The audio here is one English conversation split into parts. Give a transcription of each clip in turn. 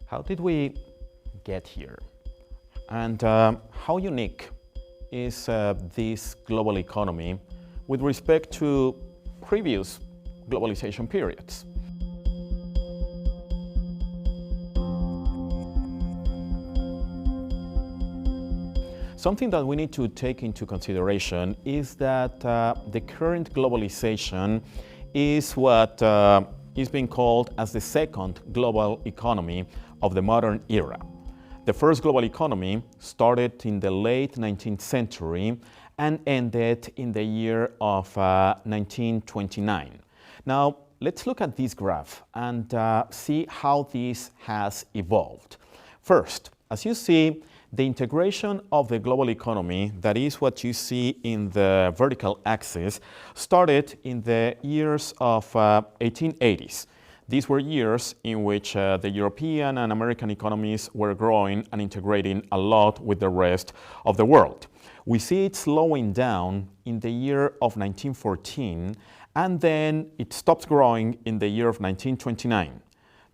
How did we get here? And how unique is this global economy with respect to previous globalization periods? Something that we need to take into consideration is that the current globalization is what is being called as the second global economy of the modern era. The first global economy started in the late 19th century and ended in the year of 1929. Now, let's look at this graph and see how this has evolved. First, as you see, the integration of the global economy, that is what you see in the vertical axis, started in the years of 1880s. These were years in which the European and American economies were growing and integrating a lot with the rest of the world. We see it slowing down in the year of 1914, and then it stops growing in the year of 1929.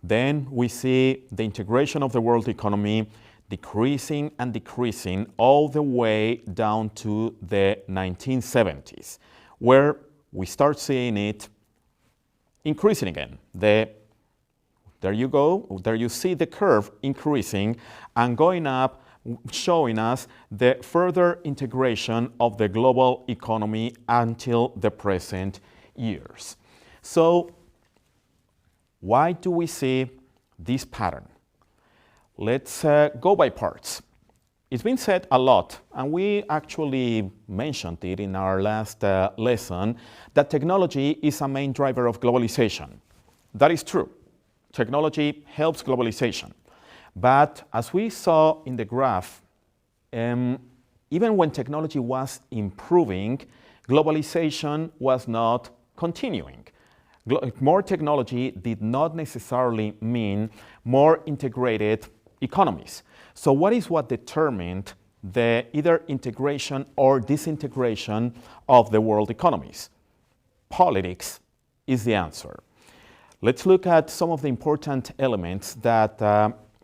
Then we see the integration of the world economy decreasing and decreasing all the way down to the 1970s, where we start seeing it increasing again. There you go, there you see the curve increasing and going up, showing us the further integration of the global economy until the present years. So, why do we see this pattern? Let's go by parts. It's been said a lot, and we actually mentioned it in our last lesson, that technology is a main driver of globalization. That is true. Technology helps globalization. But as we saw in the graph, even when technology was improving, globalization was not continuing. More technology did not necessarily mean more integrated economies. So what determined the either integration or disintegration of the world economies? Politics is the answer. Let's look at some of the important elements that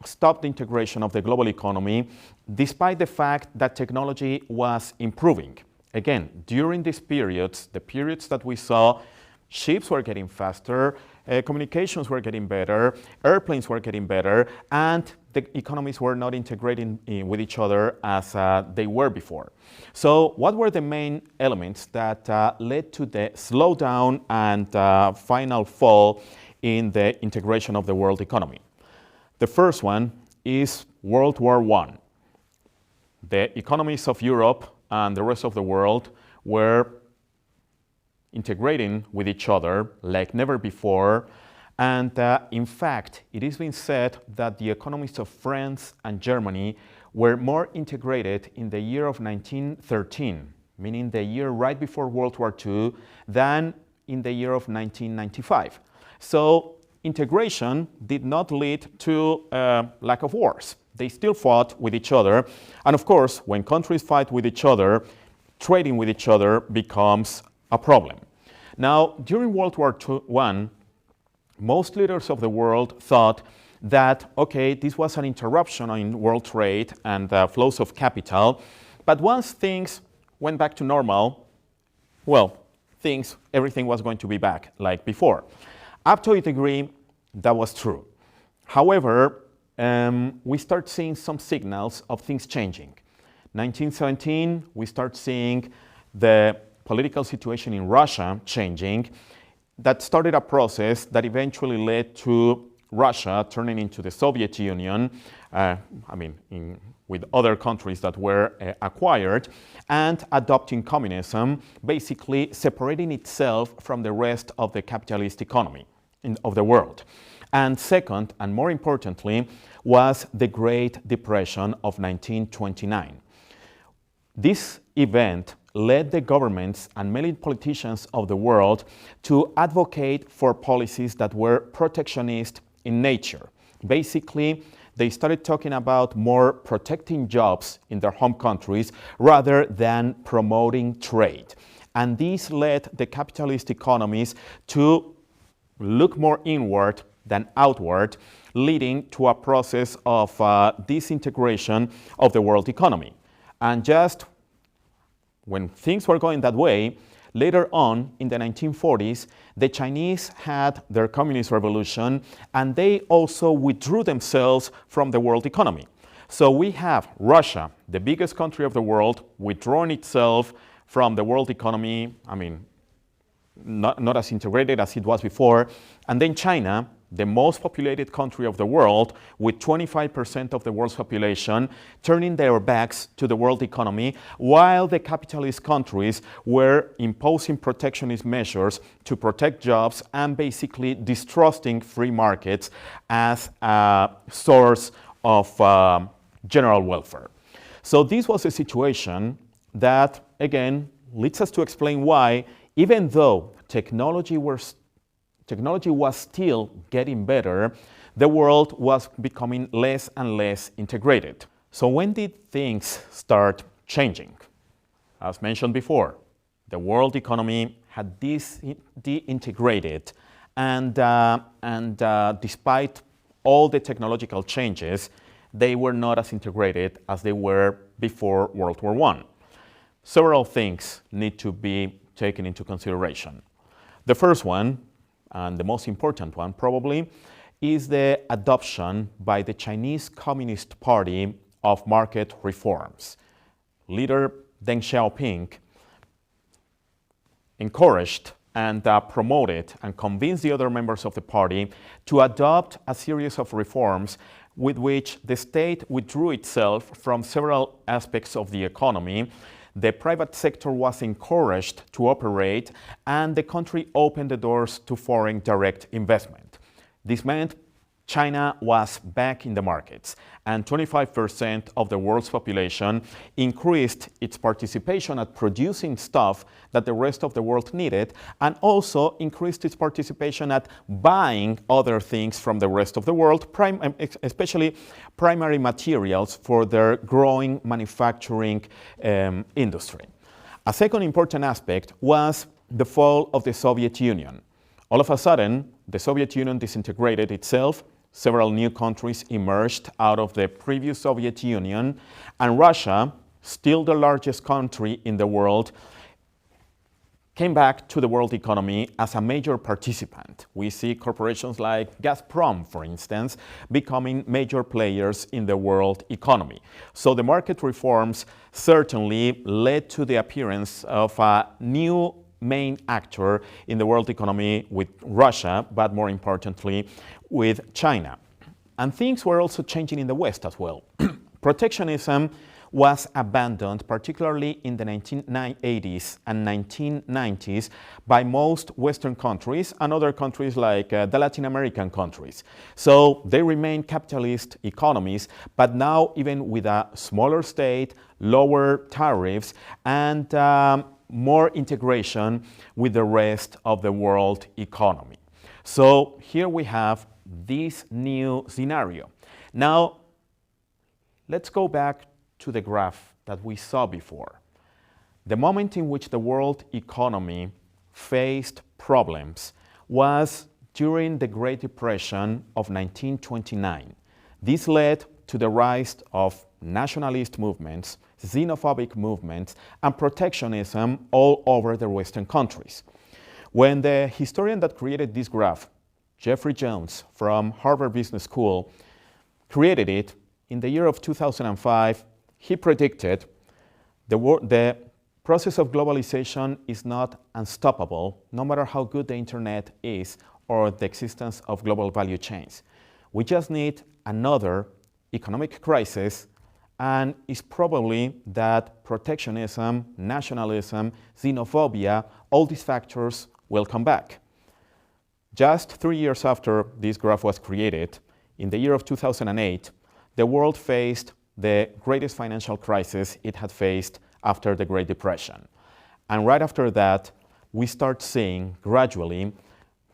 stopped the integration of the global economy despite the fact that technology was improving. Again, during these periods, the periods that we saw, ships were getting faster, communications were getting better, airplanes were getting better, and the economies were not integrating with each other as they were before. So what were the main elements that led to the slowdown and final fall in the integration of the world economy? The first one is World War I. The economies of Europe and the rest of the world were integrating with each other like never before. And in fact, it has been said that the economies of France and Germany were more integrated in the year of 1913, meaning the year right before World War II, than in the year of 1995. So integration did not lead to lack of wars. They still fought with each other. And of course, when countries fight with each other, trading with each other becomes a problem. Now, during World War I, most leaders of the world thought that, okay, this was an interruption in world trade and flows of capital, but once things went back to normal, well, everything was going to be back like before. Up to a degree, that was true. However, we start seeing some signals of things changing. 1917, we start seeing the political situation in Russia changing. That started a process that eventually led to Russia turning into the Soviet Union, with other countries that were acquired, and adopting communism, basically separating itself from the rest of the capitalist economy of the world. And second, and more importantly, was the Great Depression of 1929. This event led the governments and many politicians of the world to advocate for policies that were protectionist in nature. Basically, they started talking about more protecting jobs in their home countries rather than promoting trade. And this led the capitalist economies to look more inward than outward, leading to a process of disintegration of the world economy. And just when things were going that way, later on in the 1940s, the Chinese had their communist revolution, and they also withdrew themselves from the world economy. So we have Russia, the biggest country of the world, withdrawing itself from the world economy, not as integrated as it was before, and then China, the most populated country of the world, with 25% of the world's population, turning their backs to the world economy, while the capitalist countries were imposing protectionist measures to protect jobs and basically distrusting free markets as a source of general welfare. So this was a situation that, again, leads us to explain why, even though technology was still getting better, the world was becoming less and less integrated. So when did things start changing? As mentioned before, the world economy had deintegrated, and despite all the technological changes, they were not as integrated as they were before World War I. Several things need to be taken into consideration. The first one, and the most important one probably, is the adoption by the Chinese Communist Party of market reforms. Leader Deng Xiaoping encouraged and promoted and convinced the other members of the party to adopt a series of reforms with which the state withdrew itself from several aspects of the economy. The private sector was encouraged to operate, and the country opened the doors to foreign direct investment. This meant China was back in the markets, and 25% of the world's population increased its participation at producing stuff that the rest of the world needed, and also increased its participation at buying other things from the rest of the world, especially primary materials for their growing manufacturing industry. A second important aspect was the fall of the Soviet Union. All of a sudden, the Soviet Union disintegrated itself. Several new countries emerged out of the previous Soviet Union, and Russia, still the largest country in the world, came back to the world economy as a major participant. We see corporations like Gazprom, for instance, becoming major players in the world economy. So the market reforms certainly led to the appearance of a new main actor in the world economy with Russia, but more importantly, with China. And things were also changing in the West as well. Protectionism was abandoned, particularly in the 1980s and 1990s, by most Western countries and other countries like the Latin American countries. So they remain capitalist economies, but now even with a smaller state, lower tariffs, and more integration with the rest of the world economy. So here we have this new scenario. Now, let's go back to the graph that we saw before. The moment in which the world economy faced problems was during the Great Depression of 1929. This led to the rise of nationalist movements, xenophobic movements, and protectionism all over the Western countries. When the historian that created this graph, Jeffrey Jones from Harvard Business School, created it in the year of 2005, he predicted the process of globalization is not unstoppable, no matter how good the internet is or the existence of global value chains. We just need another economic crisis, and it's probably that protectionism, nationalism, xenophobia, all these factors will come back. Just 3 years after this graph was created, in the year of 2008, the world faced the greatest financial crisis it had faced after the Great Depression. And right after that, we start seeing gradually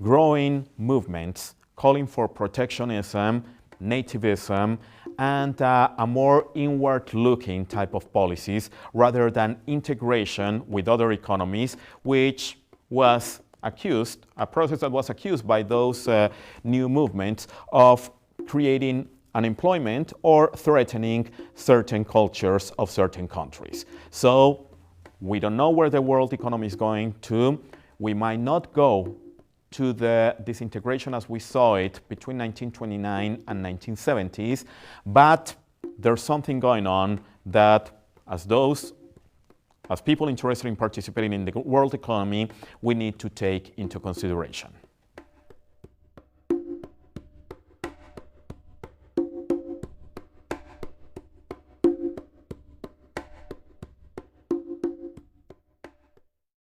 growing movements calling for protectionism, nativism, and a more inward-looking type of policies rather than integration with other economies, which was accused, a process that was accused by those new movements of creating unemployment or threatening certain cultures of certain countries. So we don't know where the world economy is going to. We might not go to the disintegration as we saw it between 1929 and 1970s, but there's something going on that as people interested in participating in the world economy, we need to take into consideration.